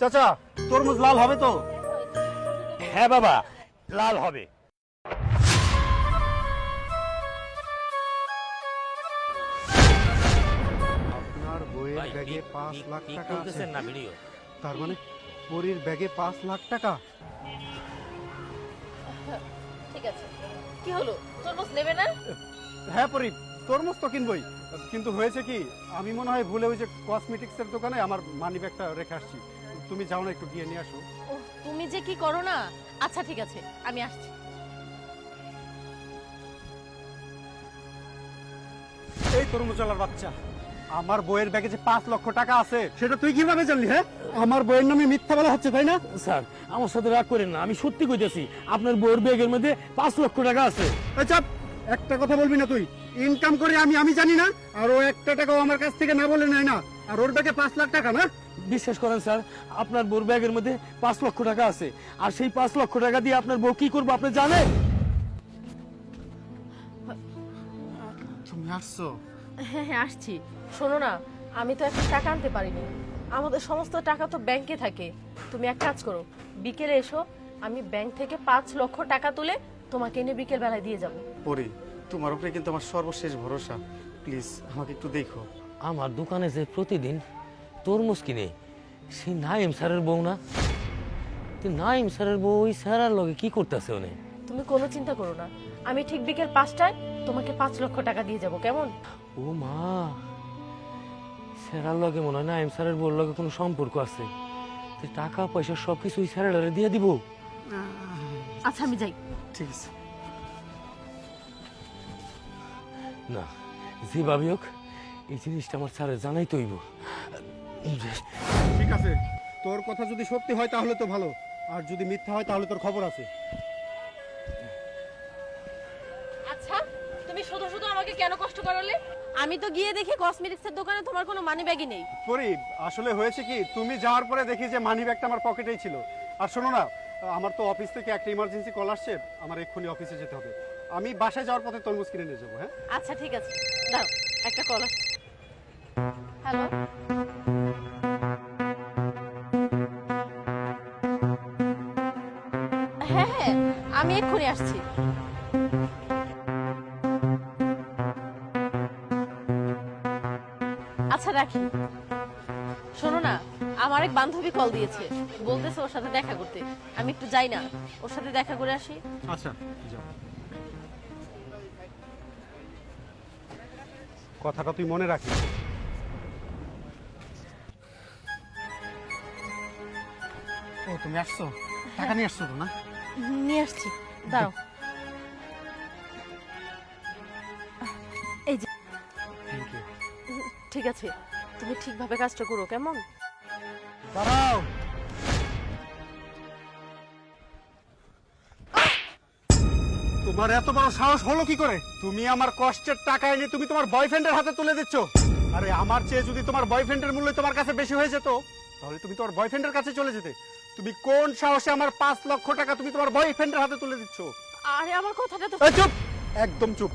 চাচা তরমুজ লাল হবে তো? হ্যাঁ বাবা, লাল হবে। আপনার বইয়ের ব্যাগে 5 লাখ টাকা আছে না ভিডিও? তার মানে পরীর ব্যাগে 5 লাখ টাকা? ঠিক আছে, কি হলো, তরমুজ নেবে না? হ্যাঁ পরী, তরমুজ তো কিনবই, কিন্তু হয়েছে কি আমি মনে হয় ভুলে ওই যে কসমেটিক্সের দোকানে আমার মানি ব্যাগটা রেখে আসছি। তুমি যাও না, একটু গিয়ে নিয়ে আসো। ও তুমি যে কি করো না। আচ্ছা ঠিক আছে, আমি আসছি। এই তরমুজওয়ালার বাচ্চা, আমার বইয়ের ব্যাগে যে 5 লক্ষ টাকা আছে সেটা তুই কিভাবে জানলি? হ্যাঁ, আমার বইয়ের নামে মিথ্যা বলা হচ্ছে তাই না? স্যার আমার সাথে রাগ করেন না, আমি সত্যি কইতেছি আপনার বউর ব্যাগের মধ্যে 5 লক্ষ টাকা আছে। চাপ, একটা কথা বলবি না তুই। ইনকাম করে আমি জানি না, আর ও একটা টাকাও আমার কাছ থেকে না বলে নেয় না, আর ওর ব্যাগে 5 লাখ টাকা না? বিশ্বাস করেন স্যার, আপনার বউর ব্যাগের মধ্যে 5 লক্ষ টাকা আছে, আর সেই 5 লক্ষ টাকা দিয়ে আপনার বউ কি করবো আপনি জানেন? তুমি আসছো? হ্যাঁ হ্যাঁ আসছি। শোনো না, আমি তো এখন টাকা আনতে পারিনি, আমাদের সমস্ত টাকা তো ব্যাংকে থাকে। তুমি এক কাজ করো, বিকেলে এসো, আমি ব্যাংক থেকে 5 লক্ষ টাকা তুলে তোমাকে এনে বিকেল বেলায় দিয়ে যাবো। পরি, তোমার উপরে কিন্তু আমার সর্বশেষ ভরসা, প্লিজ আমাকে একটু দেখো। আমার দোকানে যে প্রতিদিন তরমুজ কিনে সেই নাইম স্যারের বউ না? নাইম স্যারের বউ ওই স্যারের লগে কি করতেছে উনি? তুমি কোনো চিন্তা করো না, আমি ঠিক বিকেল 5টায় তোমাকে 5 লক্ষ টাকা দিয়ে যাব, কেমন? ও মা, স্যারের লগে মনে হয় নাইম স্যারের বউর লগে কোনো সম্পর্ক আছে, তো টাকা পয়সা সবকিছু ওই স্যারের দিয়ে দিব। আচ্ছা আমি যাই। ঠিক আছে। না, যেভাবে হোক এই জিনিসটা আমার স্যারের জানাই তৈব। ঠিক আছে, তোর কথা যদি সত্যি হয় তাহলে তো ভালো, আর যদি মিথ্যা হয় তাহলে তোর খবর আছে। আচ্ছা, তুমি শুধু শুধু আমাকে কেন কষ্ট করালে? আমি তো গিয়ে দেখি কসমেটিক্সের দোকানে তোমার কোনো মানি ব্যাগই নেই। পরি, আসলে হয়েছে কি, তুমি যাওয়ার পরে দেখি যে মানি ব্যাগটা আমার পকেটেই ছিল। আর শোনো না, আমার তো অফিস থেকে একটা ইমার্জেন্সি কল আসছে, আমার এক্ষুনি অফিসে যেতে হবে। আমি বাসায় যাওয়ার পথে তরমুজ কিনে নিয়ে যাবো। হ্যাঁ আচ্ছা ঠিক আছে, দাঁড়াও, একটা কল আসছে। হ্যালো, হ্যাঁ হ্যাঁ আমি এক্ষুনি আসছি। আচ্ছা রাখি। শোনো না, আমার এক বান্ধবী কল দিয়েছে, বলতেছে ওর সাথে দেখা করতে। আমি একটু যাই না, ওর সাথে দেখা করে আসি। আচ্ছা যাও। কথাটা তুই মনে রাখিস। ও তুমি আসছো, টাকা নিয়ে আসছো তো না? নিয়ে আসছি, দাঁড়াও। এই যে, থ্যাংক ইউ। ঠিক আছে, তুমি ঠিকভাবে কাজটা করো, কেমন? দাঁড়াও। তোমার এত বড় সাহস হলো কি করে? তুমি আমার কষ্টের টাকা এনে তুমি তোমার বয়ফ্রেন্ডের হাতে তুলে দিচ্ছ। আরে আমার চেয়ে যদি তোমার বয়ফ্রেন্ডের মূল্য তোমার কাছে বেশি হয়ে যেত, তাহলে তুমি তোমার বয়ফ্রেন্ডের কাছে চলে যেতে। তুমি কোন সাহসে আমার 5 লক্ষ টাকা তুমি তোমার বয়ফ্রেন্ডের হাতে তুলে দিচ্ছ? আরে আমার কথাটা তো। এই চুপ, একদম চুপ।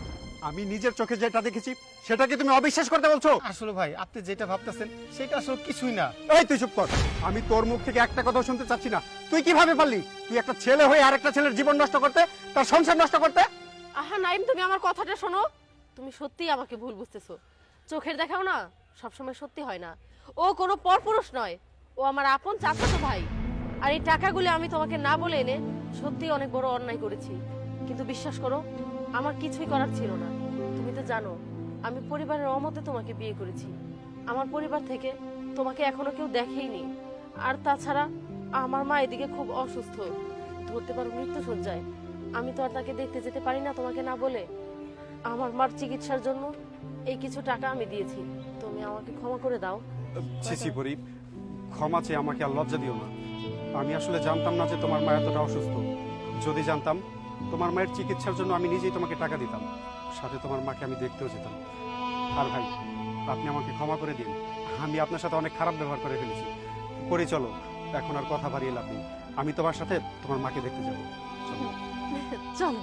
আমি নিজের চোখে যেটা দেখেছি সেটাকে তুমি অবিশ্বাস করতে বলছো? আসলে ভাই, আপনি যেটা ভাবতেছেন সেটা আসলে কিছুই না। এই তুই চুপ কর, আমি তোর মুখ থেকে একটা কথা শুনতে চাচ্ছি না। তুই কিভাবে পারলি? তুই একটা ছেলে হয়ে আরেকটা ছেলের জীবন নষ্ট করতে, তার সংসার নষ্ট করতে? আহা নাইম, তুমি আমার কথাটা শোনো। তুমি সত্যিই আমাকে ভুল বুঝতেছো। চোখের দেখাও না সবসময় সত্যি হয় না। ও কোনো পরপুরুষ নয়, ও আমার আপন চাচাতো ভাই। আর এই টাকাগুলো আমি তোমাকে না বলে এনে সত্যি অনেক বড় অন্যায় করেছি, কিন্তু বিশ্বাস করো আমার কিছুই করার ছিল না। তুমি তো জানো আমি পরিবারের অমতে তোমাকে বিয়ে করেছি। আমার পরিবার থেকে তোমাকে এখনো কেউ দেখেইনি। আর তাছাড়া আমার মা এদিকে খুব অসুস্থ, ধরতে পারো মৃত্যুশয্যায়। আমি তো আর তাকে দেখতে যেতে পারি না তোমাকে না বলে। আমার মার চিকিৎসার জন্য এই কিছু টাকা আমি দিয়েছি, তুমি আমাকে ক্ষমা করে দাও। ছিছি পরি, ক্ষমা চেয়ে আমাকে আর লজ্জা দিও না। আমি আসলে জানতাম না যে তোমার মা এতটা অসুস্থ। যদি জানতাম, তোমার মায়ের চিকিৎসার জন্য আমি নিজেই তোমাকে টাকা দিতাম, সাথে তোমার মাকে আমি দেখতেও যেতাম। আর ভাই, আপনি আমাকে ক্ষমা করে দিন, আমি আপনার সাথে অনেক খারাপ ব্যবহার করে ফেলেছি। পরি চলো, এখন আর কথা বাড়িয়ে লাভ নেই। আমি তোমার সাথে তোমার মাকে দেখতে যাবো। চলো। চলো।